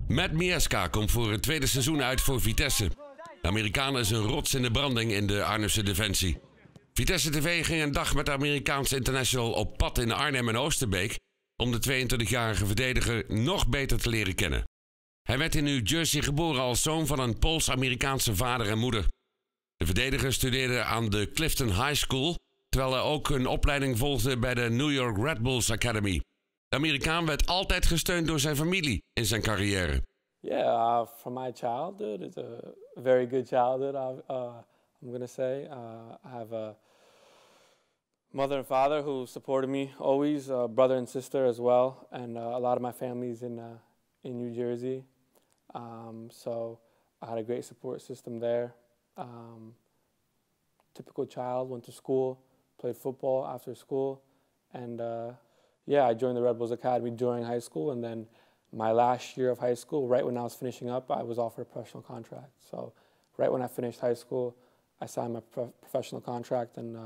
Matt Miazga komt voor het tweede seizoen uit voor Vitesse. De Amerikaan is een rots in de branding in de Arnhemse defensie. Vitesse TV ging een dag met de Amerikaanse international op pad in Arnhem en Oosterbeek om de 22-jarige verdediger nog beter te leren kennen. Hij werd in New Jersey geboren als zoon van een Pools-Amerikaanse vader en moeder. De verdediger studeerde aan de Clifton High School, terwijl hij ook een opleiding volgde bij de New York Red Bulls Academy. De Amerikaan werd altijd gesteund door zijn familie in zijn carrière. Yeah, from my childhood, it's a very good childhood. I'm gonna say I have a mother and father who supported me always, brother and sister as well, and a lot of my family's in New Jersey. So I had a great support system there. Typical child, went to school, played football after school, and yeah, I joined the Red Bulls Academy during high school, and then my last year of high school, right when I was finishing up, I was offered a professional contract. So right when I finished high school, I signed my professional contract and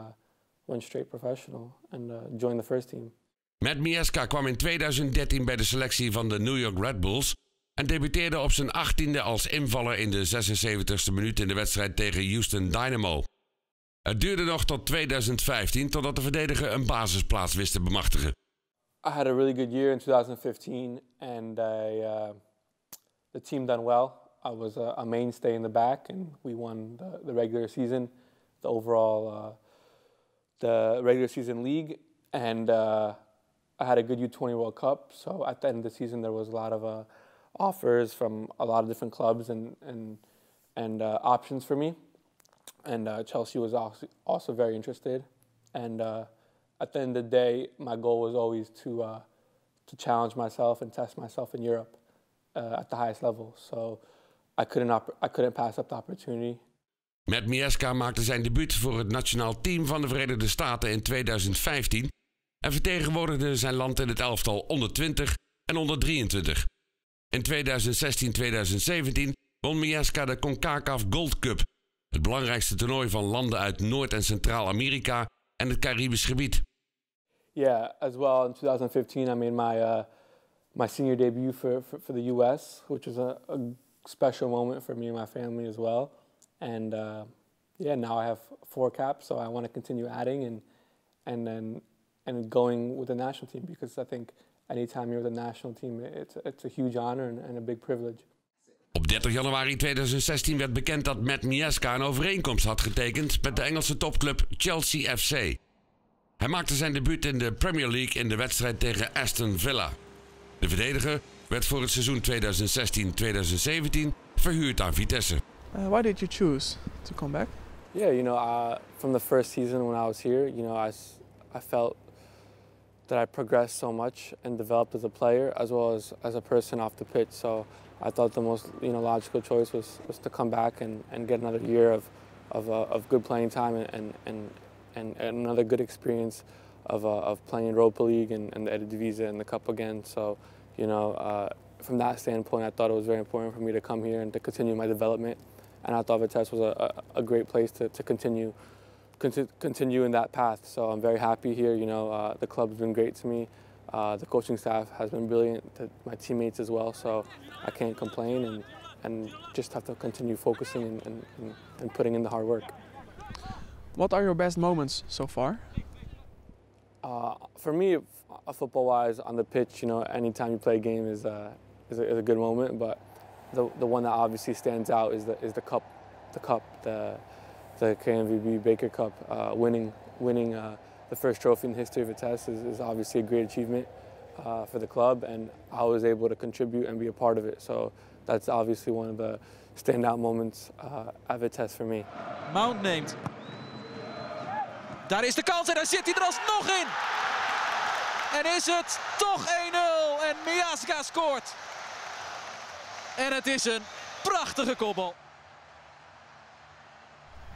went straight professional and joined the first team. Matt Miazga kwam in 2013 bij de selectie van de New York Red Bulls en debuteerde op zijn 18e als invaller in de 76e minuut in de wedstrijd tegen Houston Dynamo. Het duurde nog tot 2015 totdat de verdediger een basisplaats wist te bemachtigen. I had a really good year in 2015, and the team done well. I was a mainstay in the back, and we won the regular season, the overall the regular season league, and I had a good U20 World Cup. So at the end of the season, there was a lot of offers from a lot of different clubs and options for me, and Chelsea was also very interested, and. At the end of the day, my goal was always to challenge myself and test myself in Europe at the highest level. So I couldn't pass up the opportunity. Matt Miazga maakte zijn debuut voor het nationaal team van de Verenigde Staten in 2015 en vertegenwoordigde zijn land in het elftal onder 20 en onder 23. In 2016-2017 won Miazga de CONCACAF Gold Cup, het belangrijkste toernooi van landen uit Noord- en Centraal-Amerika en het Caribisch gebied. Yeah, as well in 2015 I made my senior debut for the U.S., which was a special moment for me and my family as well. And yeah, now I have 4 caps, so I want to continue adding and going with the national team, because I think anytime you're with the national team, it's a huge honor and a big privilege. Op 30 januari 2016 werd bekend dat Matt Miazga een overeenkomst had getekend met de Engelse topclub Chelsea FC. Hij maakte zijn debuut in de Premier League in de wedstrijd tegen Aston Villa. De verdediger werd voor het seizoen 2016-2017 verhuurd aan Vitesse. Why did you choose to come back? Yeah, you know, from the first season when I was here, you know, I felt that I progressed so much and developed as a player as well as a person off the pitch. So I thought the most logical choice was to come back and get another year of good playing time and another good experience of playing Europa League and the Eredivisie and the Cup again. So, you know, from that standpoint, I thought it was very important for me to come here and to continue my development. And I thought Vitesse was a great place to continue in that path. So I'm very happy here. You know, the club's been great to me. The coaching staff has been brilliant, my teammates as well. So I can't complain and just have to continue focusing and putting in the hard work. What are your best moments so far? For me, football-wise, on the pitch, you know, anytime you play a game is a good moment. But the one that obviously stands out is the cup, the KNVB Baker Cup. Winning the first trophy in the history of Vitesse is obviously a great achievement for the club, and I was able to contribute and be a part of it. So that's obviously one of the standout moments at Vitesse for me. Mount neemt. Daar is de kans en daar zit hij er alsnog in. En is het toch 1-0 en Miazga scoort. En het is een prachtige kopbal.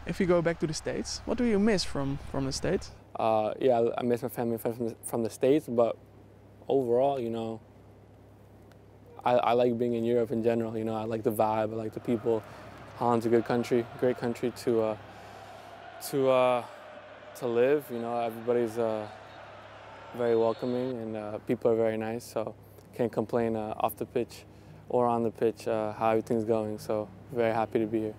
If you go back to the States, what do you miss from the States? Yeah, I miss my family from the States, but overall, you know, I like being in Europe in general. You know, I like the vibe, I like the people. Holland's a good country, great country to live. You know, everybody's very welcoming and people are very nice. So can't complain off the pitch or on the pitch, how everything's going. So very happy to be here.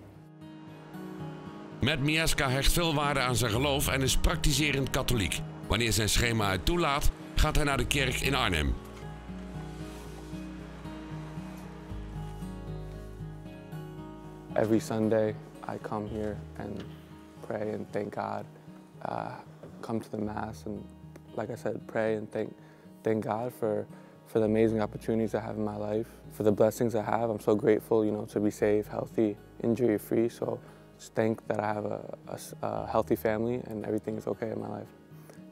Matt Miazga hecht veel waarde aan zijn geloof en is praktiserend katholiek. Wanneer zijn schema het toelaat, gaat hij naar de kerk in Arnhem. Every Sunday I come here and pray and thank God. Come to the Mass and, like I said, pray and thank God for the amazing opportunities I have in my life, for the blessings I have. I'm so grateful, you know, to be safe, healthy, injury-free. So just thank that I have a healthy family and everything is okay in my life.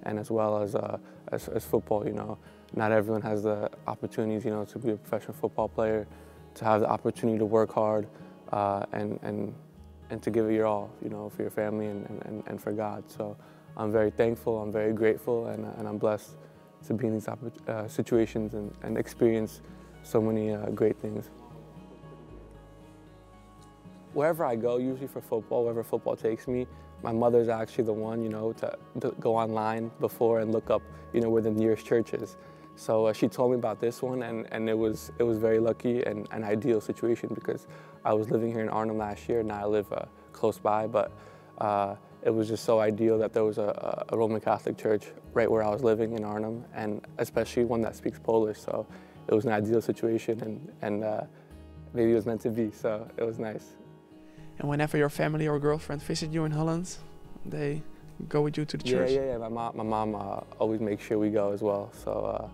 And as well as football, you know, not everyone has the opportunities, you know, to be a professional football player, to have the opportunity to work hard and to give it your all, you know, for your family and for God. So I'm very thankful, I'm very grateful, and I'm blessed to be in these situations and experience so many great things. Wherever I go, usually for football, wherever football takes me, my mother's actually the one, you know, to go online before and look up, you know, where the nearest church is. So she told me about this one, and it was very lucky and an ideal situation because I was living here in Arnhem last year. Now I live close by, but it was just so ideal that there was a Roman Catholic church right where I was living in Arnhem, and especially one that speaks Polish. So it was an ideal situation, and maybe it was meant to be. So it was nice. And whenever your family or girlfriend visit you in Holland, they go with you to the church? Yeah. My mom always makes sure we go as well. So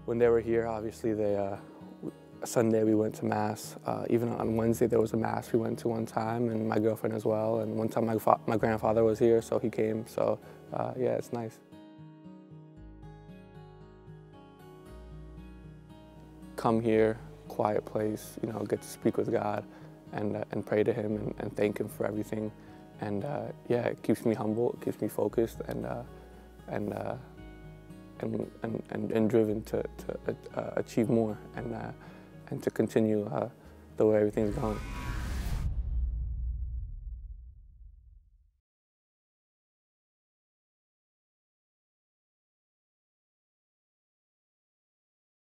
when they were here, obviously Sunday we went to Mass. Even on Wednesday there was a Mass we went to one time, and my girlfriend as well. And one time my grandfather was here, so he came. So yeah, it's nice. Come here, quiet place, you know, get to speak with God and pray to Him and thank Him for everything. And yeah, it keeps me humble, it keeps me focused and driven to achieve more and to continue the way everything's going.